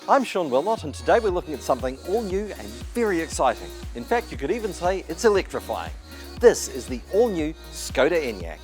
I'm Sean Wilmot, and today we're looking at something all new and very exciting. In fact, you could even say it's electrifying. This is the all-new Skoda Enyaq.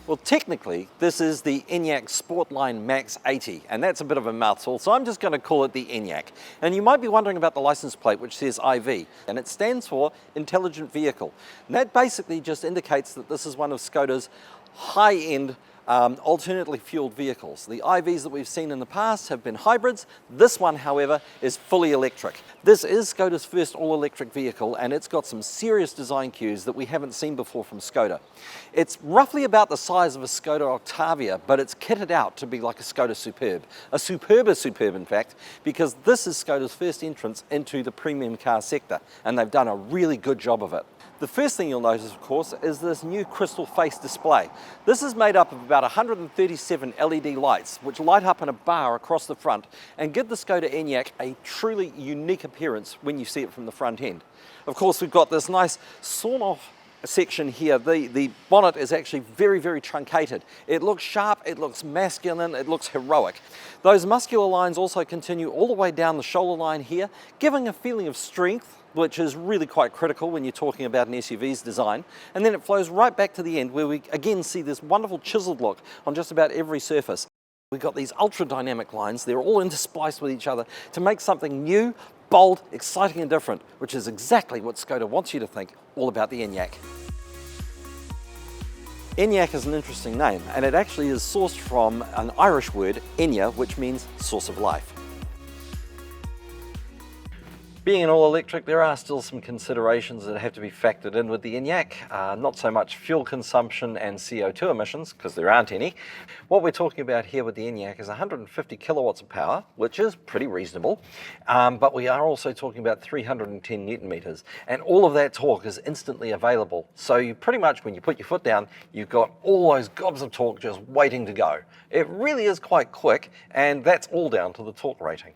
Well, technically, this is the Enyaq Sportline Max 80, and that's a bit of a mouthful, so I'm just going to call it the Enyaq. And you might be wondering about the license plate, which says IV, and it stands for Intelligent Vehicle. And that basically just indicates that this is one of Skoda's high-end alternately fueled vehicles. The IVs that we've seen in the past have been hybrids. This one, however, is fully electric. This is Skoda's first all-electric vehicle, and it's got some serious design cues that we haven't seen before from Skoda. It's roughly about the size of a Skoda Octavia, but it's kitted out to be like a Skoda Superb. A Superb, in fact, because this is Skoda's first entrance into the premium car sector, and they've done a really good job of it. The first thing you'll notice, of course, is this new crystal face display. This is made up of about 137 LED lights, which light up in a bar across the front and give the Skoda Enyaq a truly unique appearance when you see it from the front end. Of course, we've got this nice sawn-off section here. The bonnet is actually very, very truncated. It looks sharp, it looks masculine, it looks heroic. Those muscular lines also continue all the way down the shoulder line here, giving a feeling of strength, which is really quite critical when you're talking about an SUV's design. And then it flows right back to the end where we again see this wonderful chiseled look on just about every surface. We've got these ultra dynamic lines, they're all interspliced with each other to make something new, bold, exciting and different, which is exactly what Skoda wants you to think all about the Enyaq. Enyaq is an interesting name, and it actually is sourced from an Irish word, Enya, which means source of life. Being an all-electric, there are still some considerations that have to be factored in with the Enyaq. Not so much fuel consumption and CO2 emissions, because there aren't any. What we're talking about here with the Enyaq is 150 kilowatts of power, which is pretty reasonable, but we are also talking about 310 Newton meters, and all of that torque is instantly available. So you pretty much, when you put your foot down, you've got all those gobs of torque just waiting to go. It really is quite quick, and that's all down to the torque rating.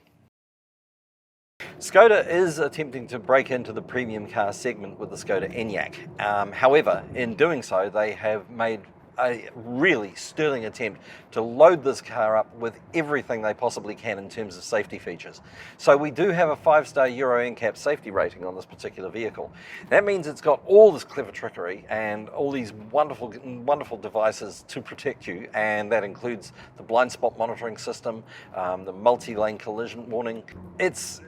Skoda is attempting to break into the premium car segment with the Skoda Enyaq. However, in doing so, they have made a really sterling attempt to load this car up with everything they possibly can in terms of safety features. So we do have a 5-star Euro NCAP safety rating on this particular vehicle. That means it's got all this clever trickery and all these wonderful devices to protect you, and that includes the blind spot monitoring system, the multi-lane collision warning. It's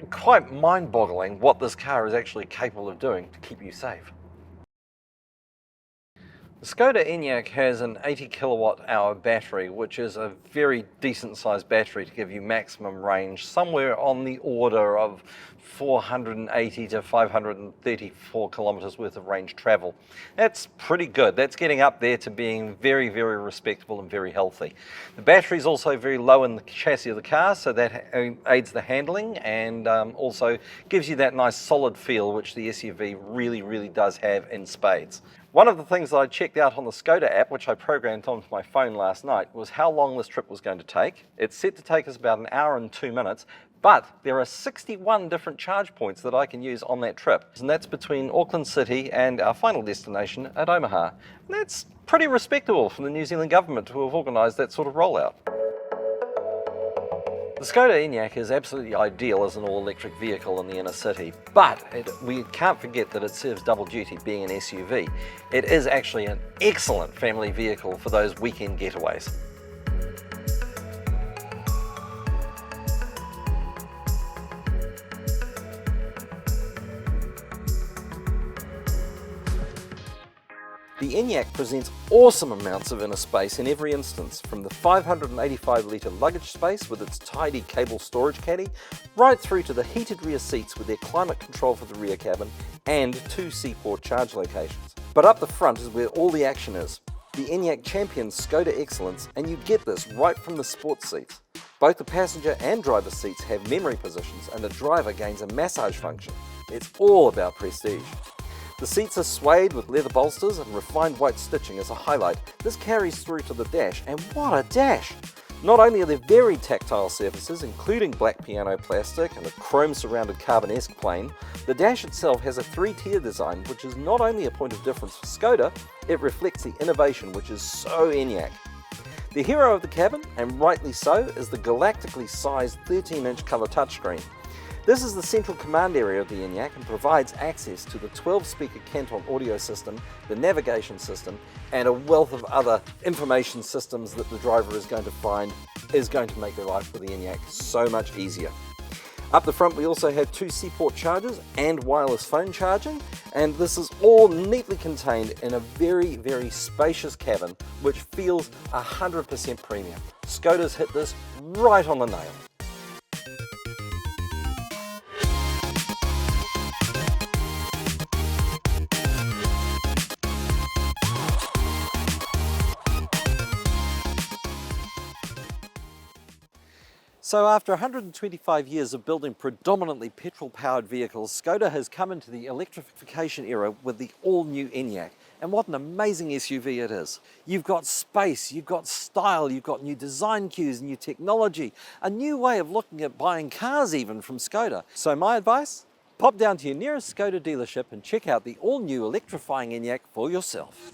quite mind-boggling what this car is actually capable of doing to keep you safe. The Skoda Enyaq has an 80 kilowatt hour battery, which is a very decent sized battery to give you maximum range, somewhere on the order of 480 to 534 kilometers worth of range travel. That's pretty good. That's getting up there to being very, very respectable and very healthy. The battery is also very low in the chassis of the car, so that aids the handling and also gives you that nice solid feel which the SUV really, really does have in spades. One of the things that I checked out on the Skoda app, which I programmed onto my phone last night, was how long this trip was going to take. It's set to take us about 1 hour and 2 minutes, but there are 61 different charge points that I can use on that trip. And that's between Auckland City and our final destination at Omaha. And that's pretty respectable from the New Zealand government to have organised that sort of rollout. The Skoda Enyaq is absolutely ideal as an all-electric vehicle in the inner city, but we can't forget that it serves double duty being an SUV. It is actually an excellent family vehicle for those weekend getaways. The Enyaq presents awesome amounts of inner space in every instance, from the 585 litre luggage space with its tidy cable storage caddy, right through to the heated rear seats with their climate control for the rear cabin and 2 Seaport charge locations. But up the front is where all the action is. The Enyaq champions Skoda excellence, and you get this right from the sports seats. Both the passenger and driver seats have memory positions, and the driver gains a massage function. It's all about prestige. The seats are suede with leather bolsters and refined white stitching as a highlight. This carries through to the dash, and what a dash! Not only are there very tactile surfaces, including black piano plastic and a chrome-surrounded carbon-esque plane, the dash itself has a 3-tier design, which is not only a point of difference for Skoda, it reflects the innovation which is so Enyaq. The hero of the cabin, and rightly so, is the galactically sized 13-inch colour touchscreen. This is the central command area of the Enyaq and provides access to the 12-speaker Canton audio system, the navigation system, and a wealth of other information systems that the driver is going to find is going to make their life with the Enyaq so much easier. Up the front we also have 2 C-port chargers and wireless phone charging, and this is all neatly contained in a very, very spacious cabin which feels 100% premium. Skoda's hit this right on the nail. So after 125 years of building predominantly petrol-powered vehicles, Skoda has come into the electrification era with the all-new Enyaq. And what an amazing SUV it is. You've got space, you've got style, you've got new design cues, new technology, a new way of looking at buying cars even from Skoda. So my advice? Pop down to your nearest Skoda dealership and check out the all-new electrifying Enyaq for yourself.